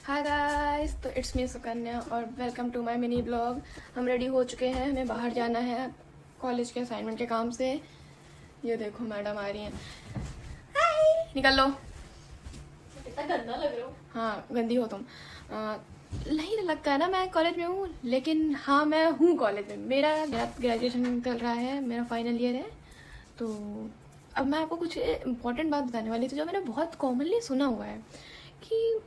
हाय guys, तो it's me Sukanya और welcome to my mini blog. हम रेडी हो चुके हैं, हमें बाहर जाना है कॉलेज के असाइनमेंट के काम से। ये देखो मैडम आ रही हैं। हाय, निकल लो। कितना गंदा लग रहा हो। हाँ, गंदी हो तुम। नहीं लगता है ना मैं कॉलेज में हूँ, लेकिन हाँ मैं हूँ कॉलेज में। मेरा ग्रेजुएशन चल रहा है, मेरा फाइनल ईयर है। तो अब मैं आपको कुछ इम्पोर्टेंट बात बताने वाली थी जो मैंने बहुत कॉमनली सुना हुआ है कि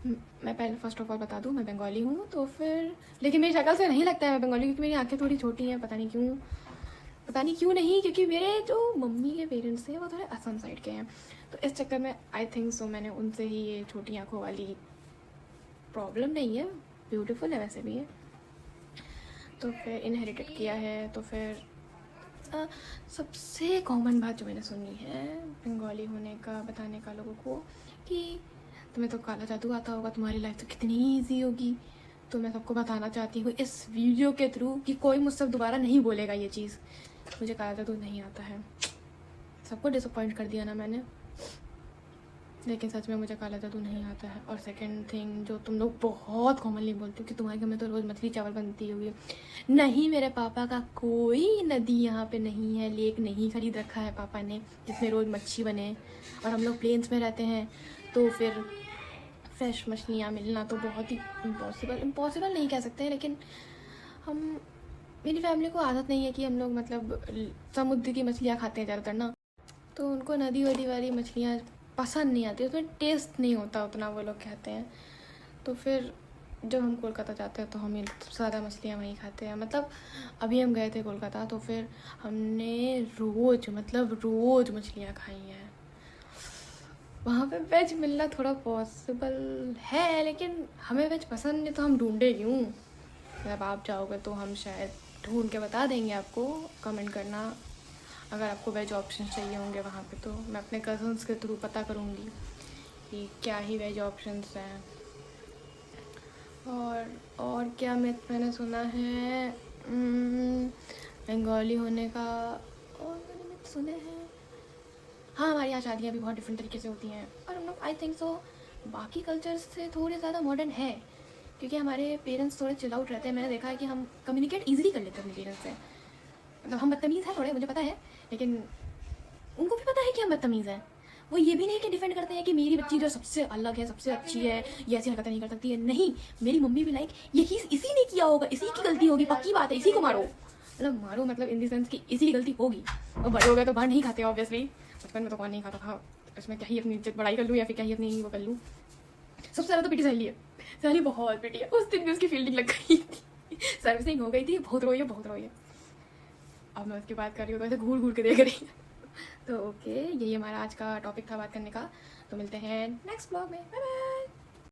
मैं पहले फर्स्ट ऑफ ऑल बता दूँ, मैं बंगाली हूँ। तो फिर लेकिन मेरी शक्ल से नहीं लगता है मैं बंगाली, क्योंकि मेरी आंखें थोड़ी छोटी हैं। पता नहीं क्यों नहीं, क्योंकि मेरे जो मम्मी के पेरेंट्स हैं वो थोड़े असम साइड के हैं। तो इस चक्कर में आई थिंक सो मैंने उनसे ही ये छोटी आंखों वाली प्रॉब्लम नहीं है, ब्यूटीफुल है वैसे भी है, तो फिर इनहेरिटेड किया है। तो फिर सबसे कॉमन बात जो मैंने सुनी है बंगाली होने का, बताने का लोगों को कि तुम्हें तो काला जादू आता होगा, तुम्हारी लाइफ तो कितनी ईजी होगी। तो मैं सबको बताना चाहती हूँ इस वीडियो के थ्रू कि कोई मुझसे दोबारा नहीं बोलेगा ये चीज़, मुझे काला जादू नहीं आता है। सबको डिसअपॉइंट कर दिया ना मैंने, लेकिन सच में मुझे काला जादू नहीं आता है। और सेकंड थिंग जो तुम लोग बहुत कॉमनली बोलते हो कि तुम्हारे घर में तो रोज़ मछली चावल बनती होगी, नहीं, मेरे पापा का कोई नदी यहाँ पे नहीं है, लेक नहीं खरीद रखा है पापा ने जिसमें रोज़ मच्छी बने। और हम लोग प्लेन्स में रहते हैं, तो फिर फ्रेश मछलियाँ मिलना तो बहुत ही इम्पॉसिबल नहीं कह सकते, लेकिन मेरी फैमिली को आदत नहीं है कि हम लोग मतलब समुद्र की मछलियाँ खाते हैं ज़्यादातर ना, तो उनको नदी वदी वाली मछलियाँ पसंद नहीं आती, उसमें टेस्ट नहीं होता उतना, वो लोग कहते हैं। तो फिर जब हम कोलकाता जाते हैं तो हम सबसे ज़्यादा मछलियाँ वहीं खाते हैं। मतलब अभी हम गए थे कोलकाता, तो फिर हमने रोज़ मछलियाँ खाई हैं। वहाँ पे वेज मिलना थोड़ा पॉसिबल है, लेकिन हमें वेज पसंद नहीं तो हम ढूंढे क्यों। जब आप जाओगे तो हम शायद ढूंढ के बता देंगे आपको, कमेंट करना अगर आपको वेज ऑप्शन चाहिए होंगे वहाँ पे। तो मैं अपने कज़न्स के थ्रू पता करूँगी कि क्या ही वेज ऑप्शंस हैं। और क्या मैंने सुना है बंगाली होने का, और मैंने मिथ सुने हैं। हाँ, हमारे यहाँ शादियाँ भी बहुत डिफरेंट तरीके से होती हैं, और हम लोग आई थिंक सो बाकी कल्चर्स से थोड़े ज़्यादा मॉडर्न है, क्योंकि हमारे पेरेंट्स थोड़े चिल आउट रहते हैं। मैंने देखा है कि हम कम्युनिकेट ईजिली कर लेते हैं अपने पेरेंट्स से। मतलब हम बदतमीज़ हैं थोड़े, मुझे पता है, लेकिन उनको भी पता है कि हम बदतमीज़ हैं। वो ये भी नहीं कि डिफेंड करते हैं कि मेरी बच्ची जो सबसे अलग है, सबसे अच्छी है, ये ऐसी हरकतें नहीं कर सकती है। नहीं, मेरी मम्मी भी लाइक यही इसी ने किया होगा, इसी की गलती होगी, पक्की बात है, इसी को मारो। मतलब मारो मतलब इन द सेंस कि इसी की गलती होगी। और बड़े हो गए तो बाहर नहीं खाते ऑब्वियसली, बचपन में तो कौन नहीं खाता था। इसमें क्या ही अपनी इज्जत बढ़ाई कर लूँ या फिर क्या ही अपनी वो कर लूँ। सबसे ज़्यादा तो पिटी सहेली है, सहेली बहुत पिटी है। उस दिन भी उसकी फील्डिंग लग गई थी, सर्विसिंग हो गई थी, बहुत रोई है। अब मैं उसकी बात कर रही हूँ तो ऐसे घूर के देख रही है। तो ओके, यही हमारा आज का टॉपिक था बात करने का। तो मिलते हैं नेक्स्ट ब्लॉग में, बाय बाय।